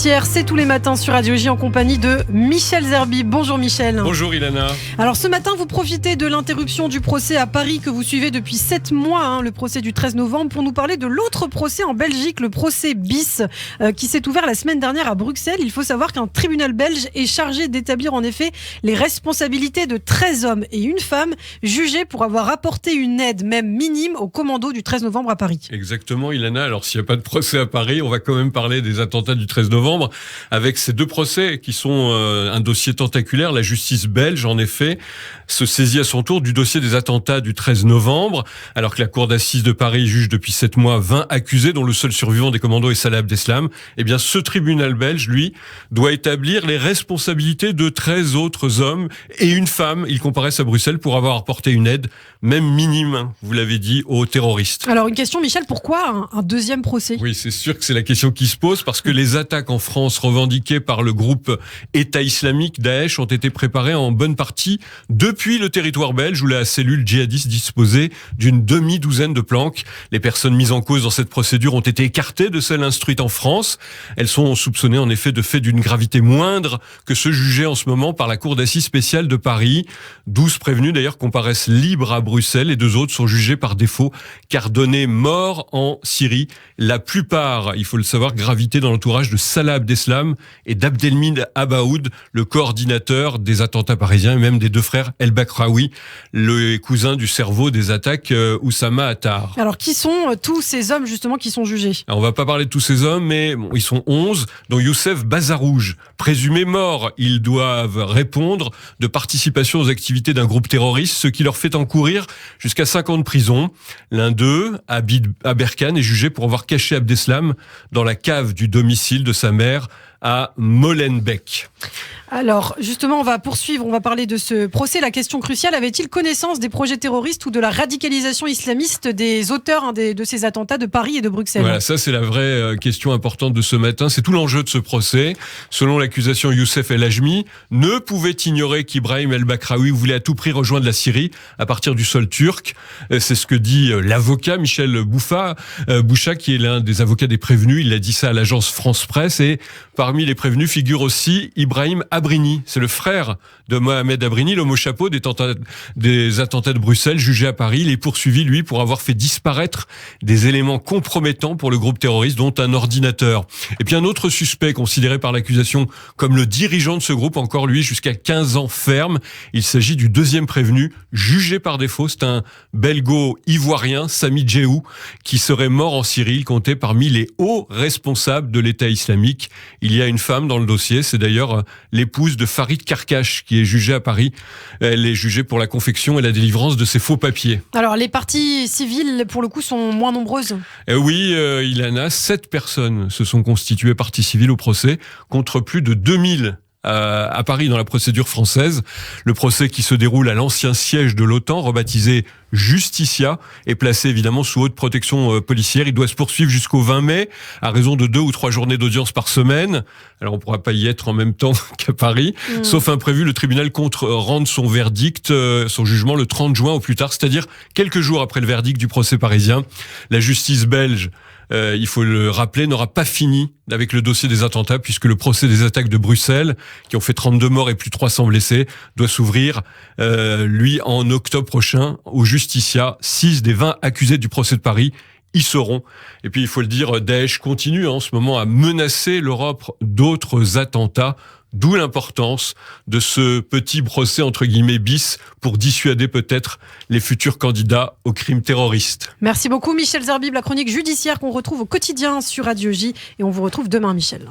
Judiciaire, c'est tous les matins sur Radio J en compagnie de Michel Zerbi. Bonjour Michel. Bonjour Ilana. Alors ce matin, vous profitez de l'interruption du procès à Paris que vous suivez depuis 7 mois, le procès du 13 novembre, pour nous parler de l'autre procès en Belgique, le procès BIS, qui s'est ouvert la semaine dernière à Bruxelles. Il faut savoir qu'un tribunal belge est chargé d'établir en effet les responsabilités de 13 hommes et une femme jugés pour avoir apporté une aide, même minime, au commando du 13 novembre à Paris. Exactement Ilana. Alors s'il n'y a pas de procès à Paris, on va quand même parler des attentats du 13 novembre avec ces deux procès qui sont un dossier tentaculaire. La justice belge, en effet, se saisit à son tour du dossier des attentats du 13 novembre, alors que la cour d'assises de Paris juge depuis 7 mois 20 accusés, dont le seul survivant des commandos est Salah Abdeslam. Eh bien, ce tribunal belge, lui, doit établir les responsabilités de 13 autres hommes et une femme. Ils comparaissent à Bruxelles pour avoir apporté une aide, même minime, vous l'avez dit, aux terroristes. Alors, une question, Michel, pourquoi un deuxième procès ? Oui, c'est sûr que c'est la question qui se pose, parce que les attaques en France revendiquées par le groupe État islamique, Daesh, ont été préparées en bonne partie depuis le territoire belge, où la cellule djihadiste disposait d'une demi-douzaine de planques. Les personnes mises en cause dans cette procédure ont été écartées de celles instruites en France. Elles sont soupçonnées en effet de faits d'une gravité moindre que ceux jugés en ce moment par la cour d'assises spéciale de Paris. 12 prévenus d'ailleurs comparaissent libres à Bruxelles et 2 autres sont jugés par défaut, car donnés morts en Syrie. La plupart, il faut le savoir, gravitaient dans l'entourage de Salah Abdeslam et d'Abdelmid Abaoud, le coordinateur des attentats parisiens et même des 2 frères El Bakraoui, le cousin du cerveau des attaques Oussama Attar. Alors, qui sont tous ces hommes justement qui sont jugés ? Alors, on va pas parler de tous ces hommes, mais bon, ils sont 11, dont Youssef Bazarouj, présumé mort. Ils doivent répondre de participation aux activités d'un groupe terroriste, ce qui leur fait encourir jusqu'à 5 ans de prison. L'un d'eux, Abid Aberkan, est jugé pour avoir caché Abdeslam dans la cave du domicile de sa mère à Molenbeek. Alors, justement, on va poursuivre, on va parler de ce procès. La question cruciale, avait-il connaissance des projets terroristes ou de la radicalisation islamiste des auteurs de ces attentats de Paris et de Bruxelles ? Voilà, ça c'est la vraie question importante de ce matin. C'est tout l'enjeu de ce procès. Selon l'accusation, Youssef El Ajmi ne pouvait ignorer qu'Ibrahim El Bakraoui voulait à tout prix rejoindre la Syrie à partir du sol turc. C'est ce que dit l'avocat Michel Boucha, qui est l'un des avocats des prévenus. Il a dit ça à l'agence France Presse. Et parmi les prévenus figure aussi Ibrahim Abrini. C'est le frère de Mohamed Abrini, l'homme au chapeau des attentats de Bruxelles, jugé à Paris. Il est poursuivi, lui, pour avoir fait disparaître des éléments compromettants pour le groupe terroriste, dont un ordinateur. Et puis un autre suspect, considéré par l'accusation comme le dirigeant de ce groupe, encore lui, jusqu'à 15 ans ferme. Il s'agit du deuxième prévenu, jugé par défaut. C'est un belgo-ivoirien, Sami Djehou, qui serait mort en Syrie. Il comptait parmi les hauts responsables de l'État islamique. Il y a une femme dans le dossier, c'est d'ailleurs l'épouse de Farid Karkash qui est jugée à Paris. Elle est jugée pour la confection et la délivrance de ses faux papiers. Alors les parties civiles, pour le coup, sont moins nombreuses. Oui, Ilana, 7 personnes se sont constituées parties civiles au procès, contre plus de 2000 à Paris dans la procédure française. Le procès qui se déroule à l'ancien siège de l'OTAN, rebaptisé Justicia, est placé évidemment sous haute protection policière. Il doit se poursuivre jusqu'au 20 mai, à raison de 2 ou 3 journées d'audience par semaine. Alors on ne pourra pas y être en même temps qu'à Paris. Sauf imprévu, le tribunal compte rendre son verdict, son jugement le 30 juin au plus tard, c'est-à-dire quelques jours après le verdict du procès parisien. La justice belge, il faut le rappeler, n'aura pas fini avec le dossier des attentats, puisque le procès des attaques de Bruxelles, qui ont fait 32 morts et plus de 300 blessés, doit s'ouvrir, lui, en octobre prochain, au Justicia. 6 des 20 accusés du procès de Paris y seront. Et puis, il faut le dire, Daesh continue en ce moment à menacer l'Europe d'autres attentats, d'où l'importance de ce petit procès entre guillemets bis pour dissuader peut-être les futurs candidats aux crimes terroristes. Merci beaucoup Michel Zerbi, la chronique judiciaire qu'on retrouve au quotidien sur Radio J, et on vous retrouve demain Michel.